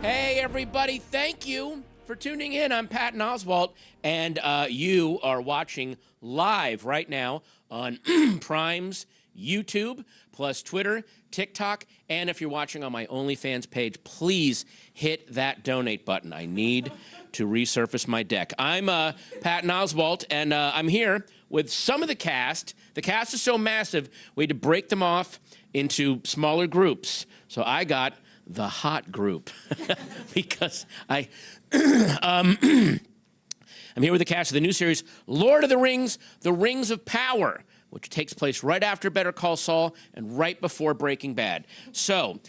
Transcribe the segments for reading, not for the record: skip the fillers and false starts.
Hey, everybody, thank you for tuning in. I'm Patton Oswalt, and you are watching live right now on Prime's YouTube, plus Twitter, TikTok, and if you're watching on my OnlyFans page, please hit that donate button. I need to resurface my deck. I'm Patton Oswalt, and I'm here with some of the cast. The cast is so massive, we had to break them off into smaller groups. So I got the hot group because I'm here with the cast of the new series, Lord of the Rings, The Rings of Power, which takes place right after Better Call Saul and right before Breaking Bad. So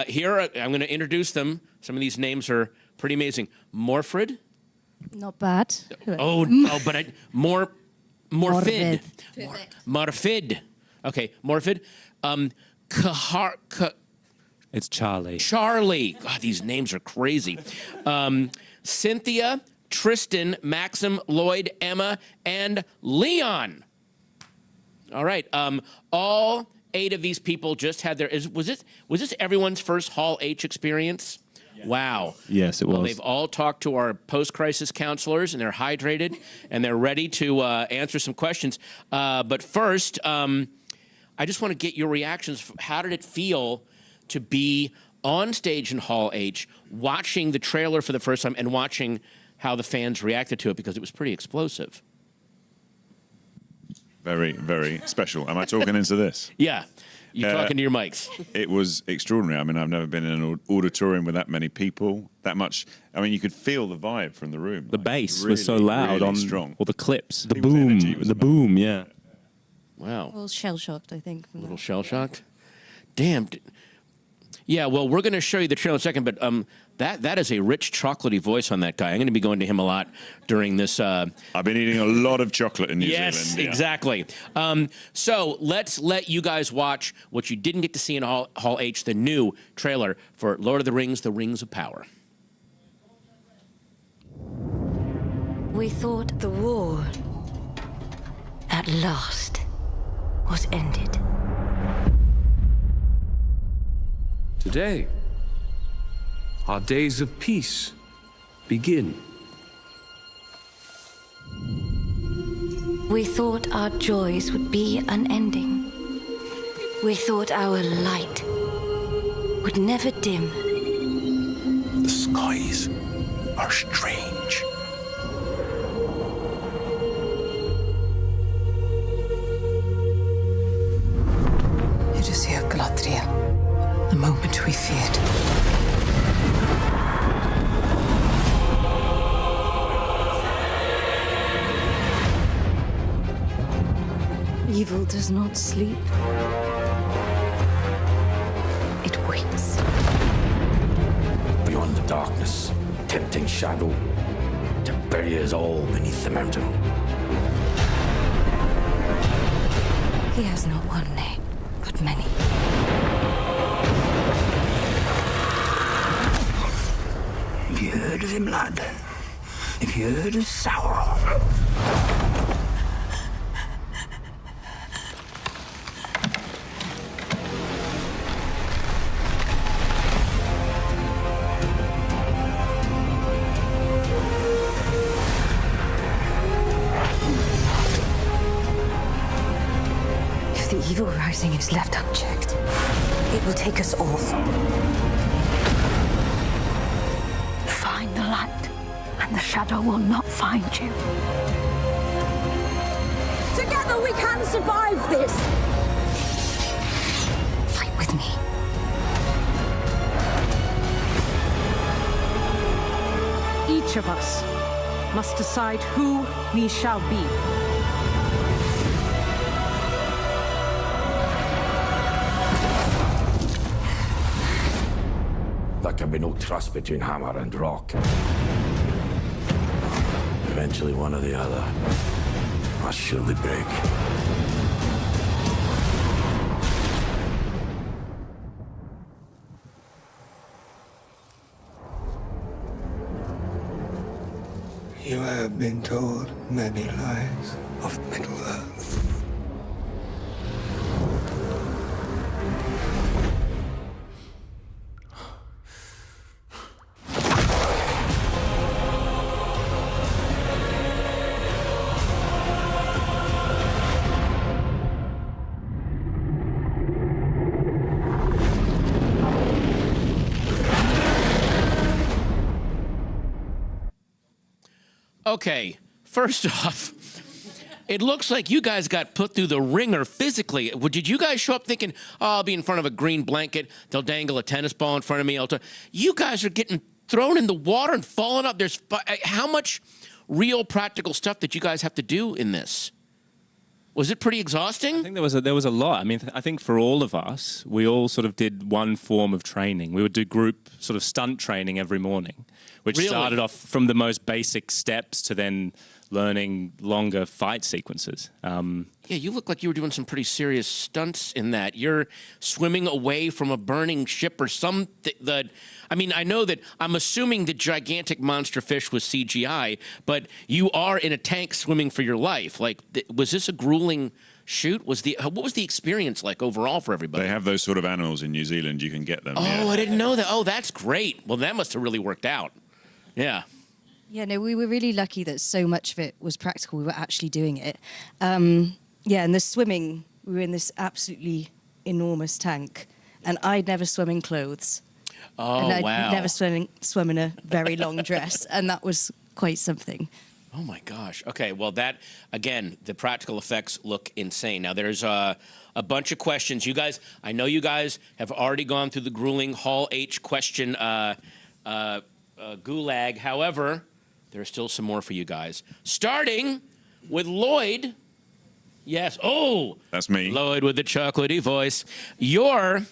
here, I'm going to introduce them. Some of these names are pretty amazing. Morfred. Not bad. Morfid. Perfect. Morfid. Okay, Morfid. It's Charlie. Charlie. God, these names are crazy. Cynthia, Tristan, Maxim, Lloyd, Emma, and Leon. All right. All 8 of these people just had their. Was this everyone's first Hall H experience? Yes. Wow. Yes, it was. Well, they've all talked to our post-crisis counselors, and they're hydrated, and they're ready to answer some questions. But first, I just want to get your reactions. How did it feel to be on stage in Hall H, watching the trailer for the first time and watching how the fans reacted to it, because it was pretty explosive? Very, very special. Am I talking into this? Yeah, you're talking to your mics. It was extraordinary. I mean, I've never been in an auditorium with that many people, that much. I mean, you could feel the vibe from the room. The bass was so loud really on strong. all the clips. The People's boom, energy was the boom, yeah. Wow. A little shell-shocked, I think. A little shell-shocked? Damn. Yeah, well, we're going to show you the trailer in a second, but that is a rich, chocolatey voice on that guy. I'm going to be going to him a lot during this. I've been eating a lot of chocolate in New Zealand. Yes, Yeah. exactly. So let's let you guys watch what you didn't get to see in Hall H, the new trailer for Lord of the Rings, The Rings of Power. We thought the war, at last, was ended. Today, our days of peace begin. We thought our joys would be unending. We thought our light would never dim. The skies are strange. It is here, Galadriel. The moment we feared. Evil does not sleep. It waits. Beyond the darkness, tempting shadow to bury us all beneath the mountain. He has not one name, but many. Have you heard of him, lad? Have you heard of Sauron? If the evil rising is left unchecked, it will take us all. Find the land, and the shadow will not find you. Together we can survive this! Fight with me. Each of us must decide who we shall be. There can be no trust between hammer and rock. Eventually, one or the other must surely break. You have been told many lies of Middle-earth. Okay, first off, it looks like you guys got put through the ringer physically. Did you guys show up thinking, oh, I'll be in front of a green blanket, they'll dangle a tennis ball in front of me? You guys are getting thrown in the water and falling up. How much real practical stuff did you guys have to do in this? Was it pretty exhausting? I think there was a lot. I mean, I think for all of us, we all sort of did one form of training. We would do group sort of stunt training every morning, which started off from the most basic steps to then learning longer fight sequences. Yeah, you look like you were doing some pretty serious stunts in that. You're swimming away from a burning ship or something. I mean, I know that I'm assuming the gigantic monster fish was CGI, but you are in a tank swimming for your life. Like, was this a grueling shoot? What was the experience like overall for everybody? They have those sort of animals in New Zealand. You can get them. Oh, yeah. I didn't know that. Oh, that's great. Well, that must have really worked out. Yeah. Yeah, no, we were really lucky that so much of it was practical. We were actually doing it. Yeah, and the swimming, we were in this absolutely enormous tank, and I'd never swum in clothes. Oh, and I'd wow. never swum in a very long dress, and that was quite something. Oh, my gosh. Okay, well, that, again, the practical effects look insane. Now, there's a bunch of questions. You guys, I know you guys have already gone through the grueling Hall H question gulag. However, there's still some more for you guys. Starting with Lloyd. Yes. Oh! That's me. Lloyd with the chocolatey voice. Your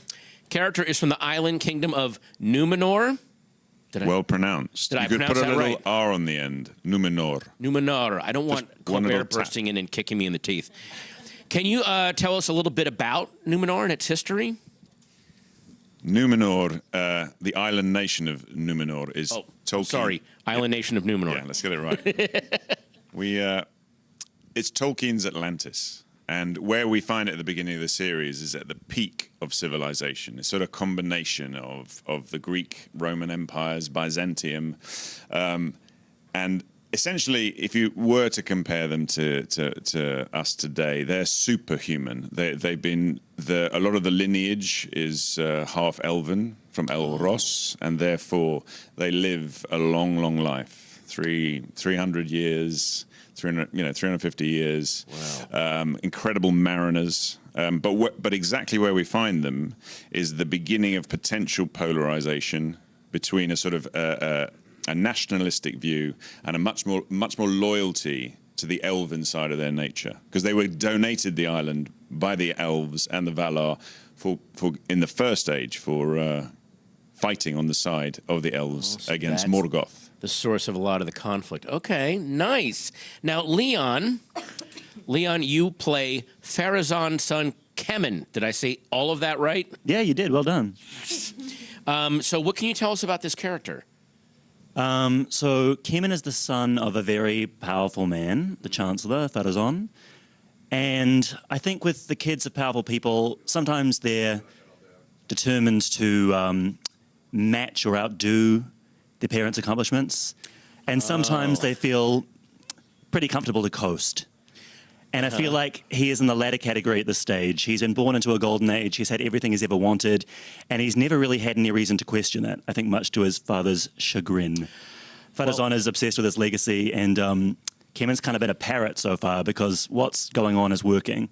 character is from the island kingdom of Numenor. Well pronounced. Did I you could pronounce put a that little right? R on the end. Numenor. Numenor. I don't want one little Colbert tap. bursting in and kicking me in the teeth. Can you tell us a little bit about Numenor and its history? Numenor, the island nation of Numenor, is Tolkien. Sorry, island nation of Numenor. Yeah, let's get it right. It's Tolkien's Atlantis. And where we find it at the beginning of the series is at the peak of civilization. It's sort of a combination of the Greek, Roman empires, Byzantium. And essentially, if you were to compare them to us today, they're superhuman. They've been, a lot of the lineage is half elven from Elros, and therefore they live a long, long life, 300 years. 350 years. Wow. Incredible mariners. But exactly where we find them is the beginning of potential polarization between a sort of a nationalistic view and a much more loyalty to the elven side of their nature, because they were donated the island by the elves and the Valar for in the first age for fighting on the side of the elves against Morgoth. The source of a lot of the conflict. Okay, nice. Now, Leon, you play Pharazon's son, Kemen. Did I say all of that right? Yeah, you did. Well done. So what can you tell us about this character? So Kemen is the son of a very powerful man, the Chancellor, Pharazon. And I think with the kids of powerful people, sometimes they're determined to match or outdo their parents' accomplishments, and sometimes they feel pretty comfortable to coast. And I feel like he is in the latter category at this stage. He's been born into a golden age, he's had everything he's ever wanted, and he's never really had any reason to question that, I think much to his father's chagrin. Pharazon is obsessed with his legacy, and Kemen's kind of been a parrot so far because what's going on is working.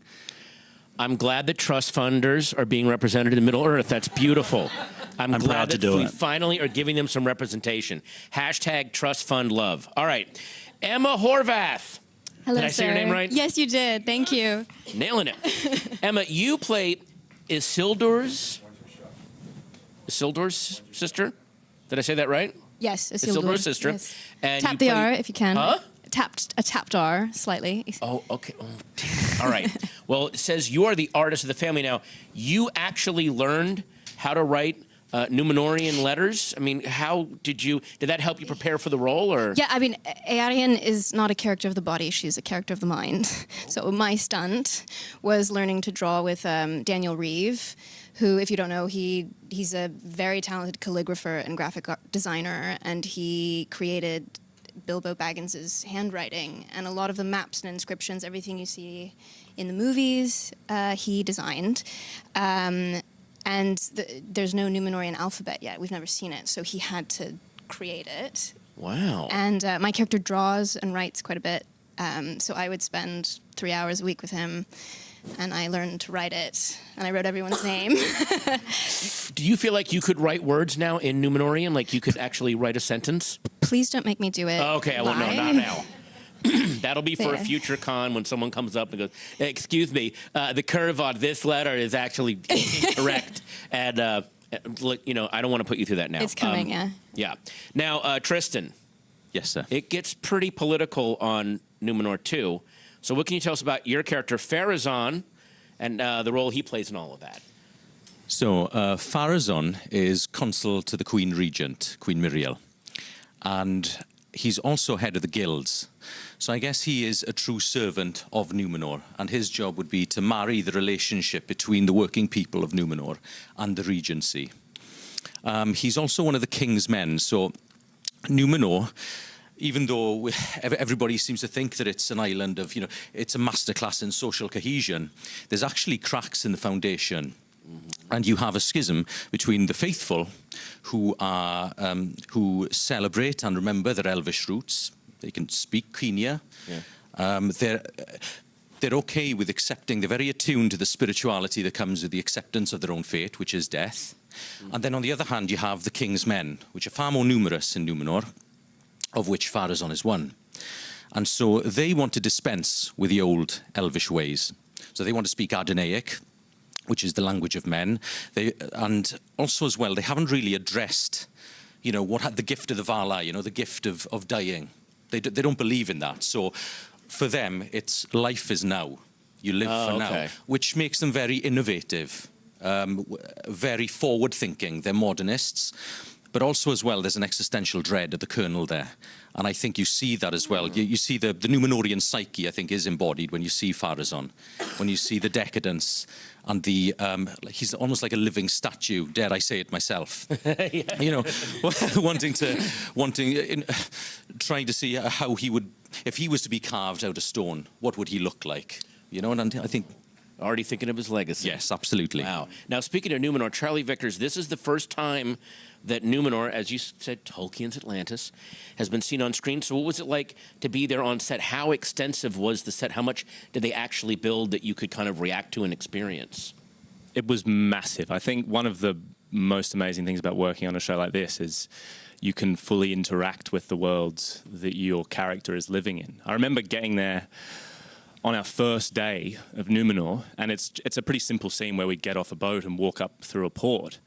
I'm glad that trust funders are being represented in Middle-earth. That's beautiful. I'm glad proud to that do we it. finally are giving them some representation. # trust fund love. All right. Emma Horvath. Hello, Did I say your name right? Yes, you did. Thank you. Nailing it. Emma, you play Isildur's sister? Did I say that right? Yes, Isildur's sister. Yes. And Tap you the play- R if you can. Huh? Tapped R slightly. Oh, okay. Oh, damn. All right. Well, it says you are the artist of the family. Now, you actually learned how to write Numenorian letters. I mean, did that help you prepare for the role, or? Yeah, I mean, Arian is not a character of the body, she's a character of the mind. So my stunt was learning to draw with Daniel Reeve, who, if you don't know, he's a very talented calligrapher and graphic designer, and he created Bilbo Baggins's handwriting, and a lot of the maps and inscriptions, everything you see in the movies, he designed. And there's no Numenorian alphabet yet. We've never seen it, so he had to create it Wow. And my character draws and writes quite a bit. So I would spend 3 hours a week with him, and I learned to write it, and I wrote everyone's name. Do you feel like you could write words now in Numenorian? Like you could actually write a sentence? Please don't make me do it. Okay, well, no, not now. That'll be for a Yeah. future con when someone comes up and goes, "Excuse me, the curve on this letter is actually incorrect." And you know, I don't want to put you through that now. It's coming, yeah. Yeah. Now, Tristan. Yes, sir. It gets pretty political on Numenor 2. So what can you tell us about your character, Pharazôn, and the role he plays in all of that? So, Pharazôn is consul to the Queen Regent, Queen Miriel. And he's also head of the guilds. So I guess he is a true servant of Numenor. And his job would be to marry the relationship between the working people of Numenor and the Regency. He's also one of the king's men. So Numenor, even though everybody seems to think that it's an island of, you know, it's a masterclass in social cohesion, there's actually cracks in the foundation. And you have a schism between the faithful who celebrate and remember their elvish roots. They can speak Quenya. Yeah. They're okay with accepting, they're very attuned to the spirituality that comes with the acceptance of their own fate, which is death. And then on the other hand, you have the king's men, which are far more numerous in Numenor, of which Pharazôn is one. And so they want to dispense with the old elvish ways. So they want to speak Ardenaic, which is the language of men. And also as well, they haven't really addressed, you know, what had the gift of the Vala, you know, the gift of dying. They don't believe in that. So for them, it's life is now. You live for now, which makes them very innovative, very forward-thinking. They're modernists. But also as well, there's an existential dread of the kernel there. And I think you see that as well. You see the Numenorian psyche, I think, is embodied when you see Pharazôn, when you see the decadence and the, he's almost like a living statue, dare I say it myself. Yeah. You know, trying to see how he would, if he was to be carved out of stone, what would he look like? You know, and I think... Already thinking of his legacy. Yes, absolutely. Wow. Now, speaking of Numenor, Charlie Vickers, this is the first time that Numenor, as you said, Tolkien's Atlantis, has been seen on screen. So what was it like to be there on set? How extensive was the set? How much did they actually build that you could kind of react to and experience? It was massive. I think one of the most amazing things about working on a show like this is you can fully interact with the worlds that your character is living in. I remember getting there on our first day of Numenor, and it's a pretty simple scene where we get off a boat and walk up through a port.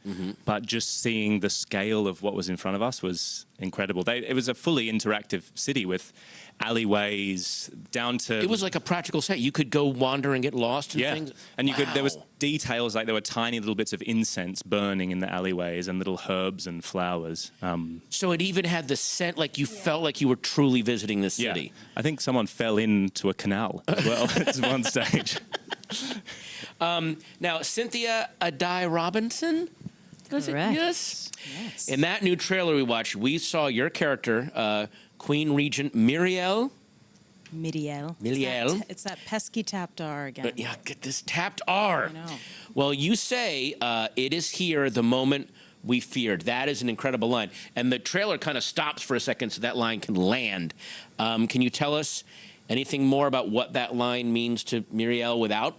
But just seeing the scale of what was in front of us was incredible. It was a fully interactive city with alleyways down to... It was like a practical set. You could go wander and get lost and things. And you could, there was details, like there were tiny little bits of incense burning in the alleyways and little herbs and flowers. So it even had the scent, like you felt like you were truly visiting the city. Yeah. I think someone fell into a canal as well at one stage. Now, Cynthia Adai Robinson? Correct. Yes. In that new trailer we watched, we saw your character, Queen Regent Miriel. Miriel. It's that pesky tapped R again. Yeah, get this tapped R. I know. Well, you say, it is here the moment we feared. That is an incredible line. And the trailer kind of stops for a second so that line can land. Can you tell us anything more about what that line means to Miriel without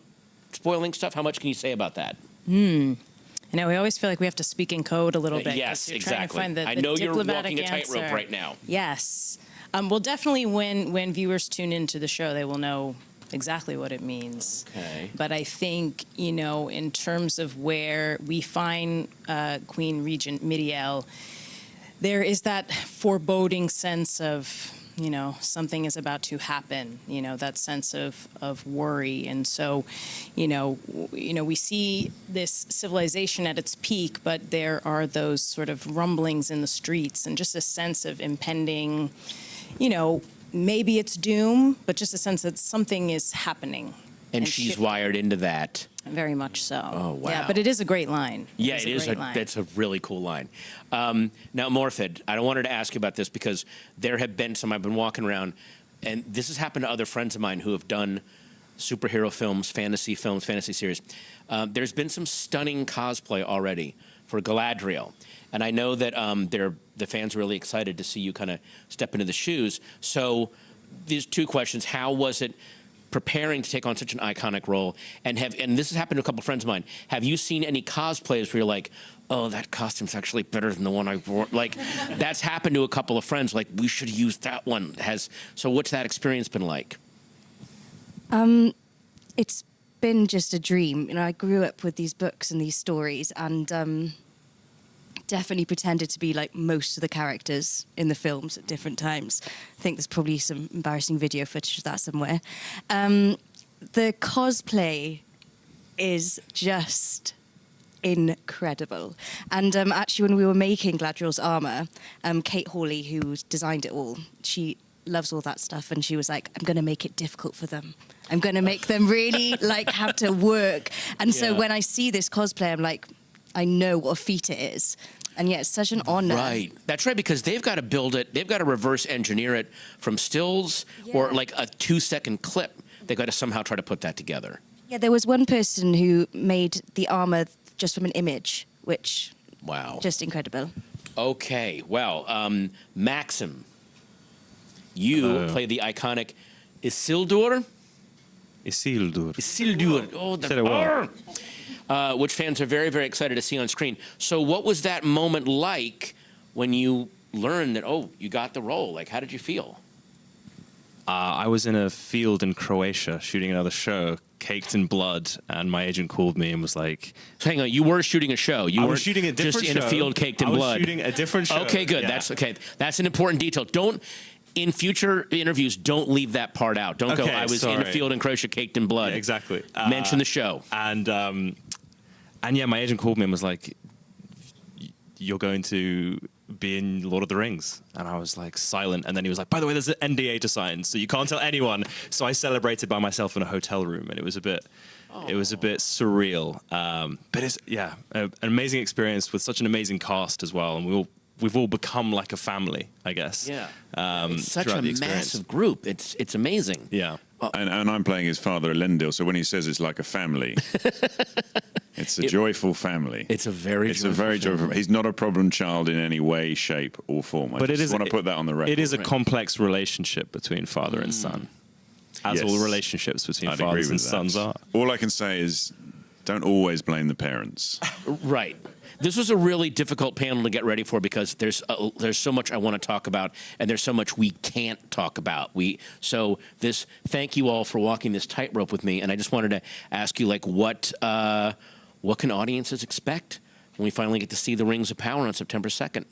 spoiling stuff? How much can you say about that? You know, we always feel like we have to speak in code a little bit. Yes, you're exactly. Trying to find I know you're walking a answer. tightrope right now. Yes. Well, definitely when viewers tune into the show, they will know exactly what it means. Okay. But I think, you know, in terms of where we find Queen Regent Miriel, there is that foreboding sense of, you know, something is about to happen, you know, that sense of worry. And so, you know, we see this civilization at its peak, but there are those sort of rumblings in the streets and just a sense of impending, you know, maybe it's doom, but just a sense that something is happening. And she's shifting. Wired into that. Very much so. Oh, wow. Yeah, but it is a great line. Yeah, it is. That's a really cool line. Now, Morfid, I don't want her to ask you about this because there have been some, I've been walking around, and this has happened to other friends of mine who have done superhero films, fantasy series. There's been some stunning cosplay already for Galadriel. And I know that the fans are really excited to see you kind of step into the shoes. So these two questions. How was it preparing to take on such an iconic role? And this has happened to a couple of friends of mine. Have you seen any cosplays where you're like, oh, that costume's actually better than the one I wore? Like, that's happened to a couple of friends. Like, we should use that one. So what's that experience been like? It's been just a dream. You know, I grew up with these books and these stories, and definitely pretended to be like most of the characters in the films at different times. I think there's probably some embarrassing video footage of that somewhere. The cosplay is just incredible. And actually, when we were making Galadriel's armor, Kate Hawley, who designed it all, she loves all that stuff, and she was like, I'm going to make it difficult for them. I'm going to make them really like have to work. And so when I see this cosplay, I'm like, I know what a feat it is. And yet it's such an honor. Right. That's right, because they've got to build it. They've got to reverse engineer it from stills or like a 2-second clip. They've got to somehow try to put that together. Yeah, there was one person who made the armor just from an image, which... Wow. Just incredible. Okay. Well, Maxim, you play the iconic Isildur? Isildur. Oh, the which fans are very, very excited to see on screen. So what was that moment like when you learned that, oh, you got the role? Like, how did you feel? I was in a field in Croatia shooting another show, caked in blood, and my agent called me and was like... So hang on, you were shooting a show. You were shooting a different just show. in a field caked in blood. I was shooting a different show. Okay, good. Yeah. That's okay. That's an important detail. Don't... In future interviews, don't leave that part out. Don't go, I was in a field in Croatia caked in blood. Yeah, exactly. Mention the show. And yeah, my agent called me and was like, you're going to be in Lord of the Rings. And I was like silent. And then he was like, by the way, there's an NDA to sign, so you can't tell anyone. So I celebrated by myself in a hotel room, and it was a bit surreal. But it's, an amazing experience with such an amazing cast as well. And we've all become like a family, I guess. Yeah. It's such a massive group. It's amazing. Yeah. And I'm playing his father, Elendil, so when he says it's like a family, it's a joyful family. It's a very joyful. He's not a problem child in any way, shape, or form. I just want to put that on the record. It is a complex relationship between father and son, as all relationships between fathers and sons are. All I can say is, don't always blame the parents. Right. This was a really difficult panel to get ready for because there's so much I want to talk about, and there's so much we can't talk about. Thank you all for walking this tightrope with me, and I just wanted to ask you, like, what can audiences expect when we finally get to see the Rings of Power on September 2nd?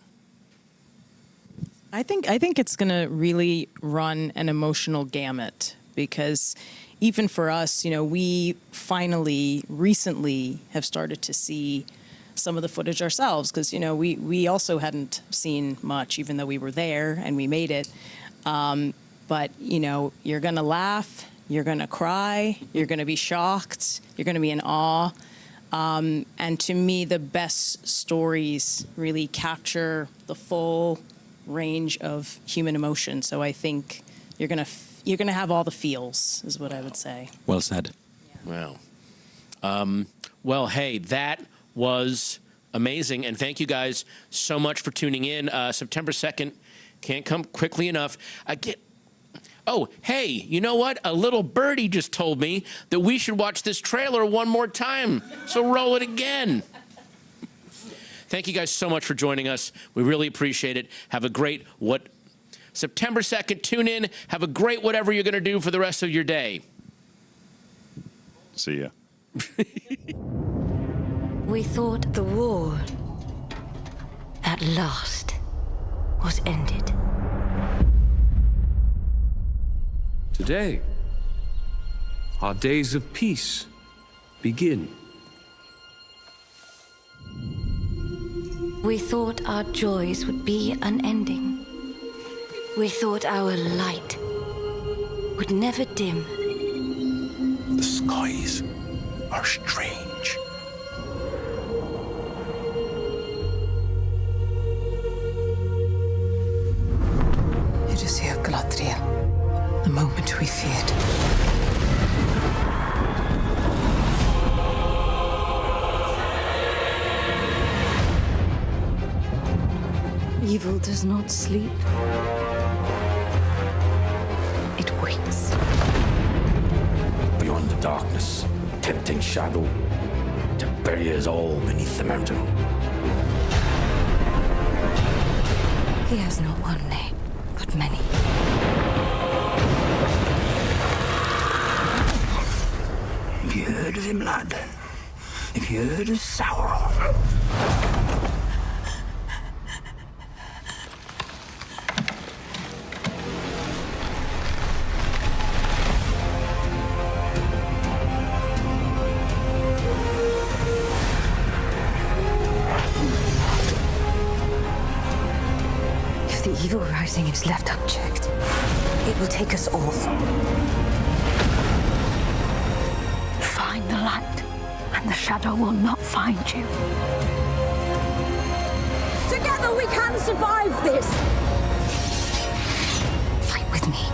I think it's going to really run an emotional gamut, because even for us, we finally recently have started to see some of the footage ourselves, because we also hadn't seen much, even though we were there and we made it. But you're gonna laugh, you're gonna cry, you're gonna be shocked, you're gonna be in awe. And to me, the best stories really capture the full range of human emotion. So I think you're gonna have all the feels, is what I would say. Well said. Yeah. Wow. Well, hey, that was amazing, and thank you guys so much for tuning in. September 2nd can't come quickly enough. Oh, hey, you know what? A little birdie just told me that we should watch this trailer one more time, so roll it again. Thank you guys so much for joining us. We really appreciate it. Have a great September 2nd, tune in. Have a great whatever you're going to do for the rest of your day. See ya. We thought the war, at last, was ended. Today, our days of peace begin. We thought our joys would be unending. We thought our light would never dim. The skies are strange. You just hear Galadriel, the moment we feared. Evil does not sleep. It waits. Beyond the darkness, tempting shadow to bury us all beneath the mountain. He has not one name, but many. Have you heard of him, lad? Have you heard of Sauron? If the evil rising is left unchecked, it will take us all. Find the light, and the shadow will not find you. Together we can survive this! Fight with me.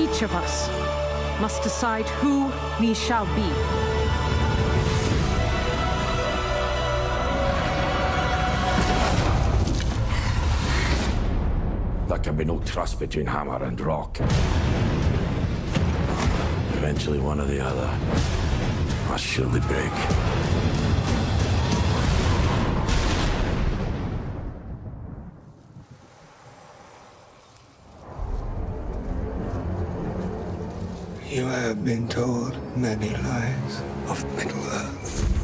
Each of us must decide who we shall be. There can be no trust between hammer and rock. Eventually, one or the other must surely break. You have been told many lies of Middle-earth.